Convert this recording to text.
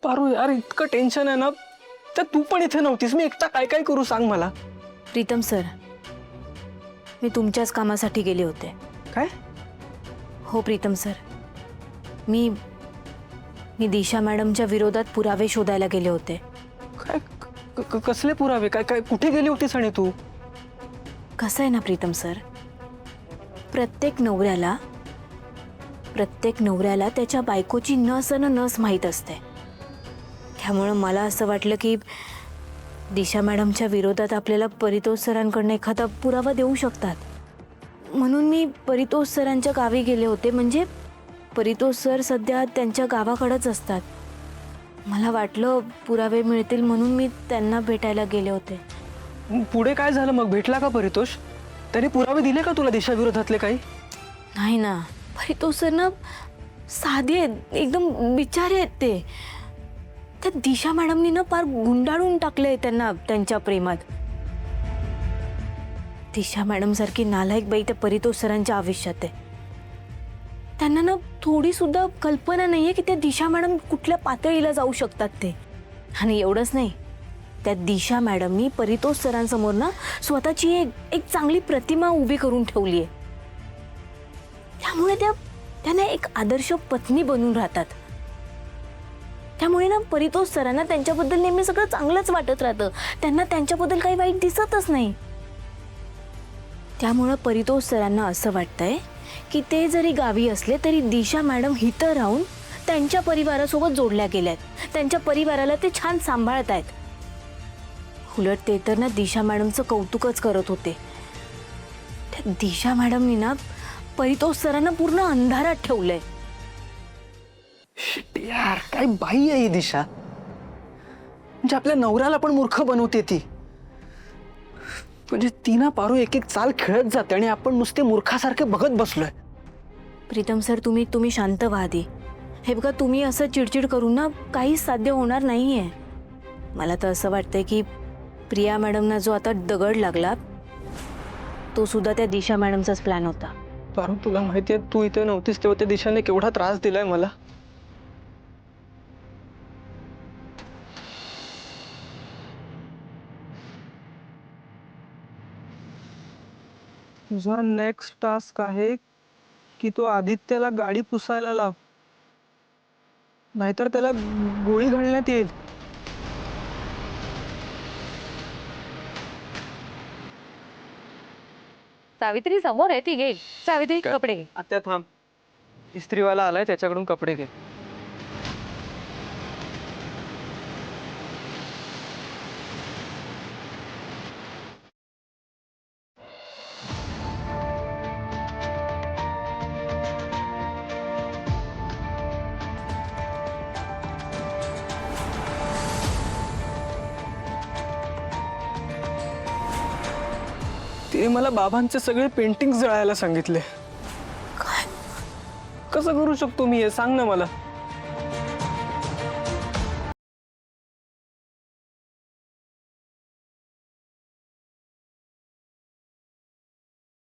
पारू यार, इतकं टेन्शन आहे ना, तर तू पण इथे नव्हतीस. मी एकटा काय काय करू सांग मला. प्रीतम सर, मी तुमच्याच कामासाठी गेले होते. काय? हो प्रीतम सर, मी दिशा मॅडमच्या विरोधात पुरावे शोधायला गेले होते. काय कसले पुरावे? काय काय कुठे गेली होतीस आणि तू? कसं आहे ना प्रीतम सर, प्रत्येक नवऱ्याला त्याच्या बायकोची नस न नस माहीत असते. त्यामुळं मला असं वाटलं की दिशा मॅडमच्या विरोधात आपल्याला परितोष सरांकडनं एखादा पुरावा देऊ शकतात. म्हणून मी परितोष सरांच्या गावी गेले होते. म्हणजे परितोष सर सध्या त्यांच्या गावाकडेच असतात. मला वाटलं पुरावे मिळतील म्हणून मी त्यांना भेटायला गेले होते. पुढे काय झालं मग? भेटला का परितोष? त्याने पुरावे दिले का तुला दिशा विरोधातले काही? नाही ना, परितोष सर ना साधे आहेत, एकदम बिचारे आहेत ते. त्या दिशा मॅडमनी ना फार गुंडाळून टाकलंय त्यांना त्यांच्या प्रेमात. दिशा मॅडम सारखी नालायक बाई त्या परितोष सरांच्या आयुष्यात आहे. त्यांना ना थोडी सुद्धा कल्पना नाहीये की त्या दिशा मॅडम कुठल्या पातळीला जाऊ शकतात ते. आणि एवढंच नाही, त्या दिशा मॅडमनी परितोष सरांसमोर ना स्वतःची एक चांगली प्रतिमा उभी करून ठेवली आहे. त्यामुळे त्यांना एक आदर्श पत्नी बनून राहतात. त्यामुळे ना परितोष सरांना त्यांच्याबद्दल नेहमी सगळं चांगलंच वाटत राहतं. त्यांना त्यांच्याबद्दल काही वाईट दिसतच नाही. त्यामुळे परितोष सरांना असं वाटतंय की ते जरी गावी असले तरी दिशा मॅडम इथं राहून त्यांच्या परिवारासोबत जोडल्या गेल्यात. त्यांच्या परिवाराला ते छान सांभाळत आहेत. उलट ते तर ना दिशा मॅडमचं कौतुकच करत होते. त्या दिशा मॅडमनी ना परितोष सरांना पूर्ण अंधारात ठेवलंय. शिट यार, काय बाई आहे ही दिशा. म्हणजे आपल्या नवऱ्याला पण मूर्ख बनवते ती. म्हणजे ती ना पारू एक एक चाल खेळत जाते आणि आपण नुसते मूर्खासारखे बघत बसलोय. प्रीतम सर, तुम्ही शांत व्हा आधी. हे बघा, तुम्ही असं चिडचिड करून ना काहीच साध्य होणार नाहीये. मला तर असं वाटतंय की प्रिया मॅडमना जो आता दगड लागला तो सुद्धा त्या दिशा मॅडमचाच प्लॅन होता. पारू, तुला माहितीये तू इथे नव्हतीस तेव्हा त्या दिशाने केवढा त्रास दिलाय मला. तुझा नेक्स्ट टास्क आहे की तो आदित्यला गाडी पुसायला लाव, नाहीतर त्याला गोळी घालण्यात येईल. सावित्री समोर आहे, ती घेईल. सावित्री कपडे घे. आता थांब, इस्त्रीवाला आलाय, त्याच्याकडून कपडे घे. तिने मला बाबांचे सगळे पेंटिंग जळायला सांगितले. काय? कसं करू शकतो मी हे? सांग ना मला.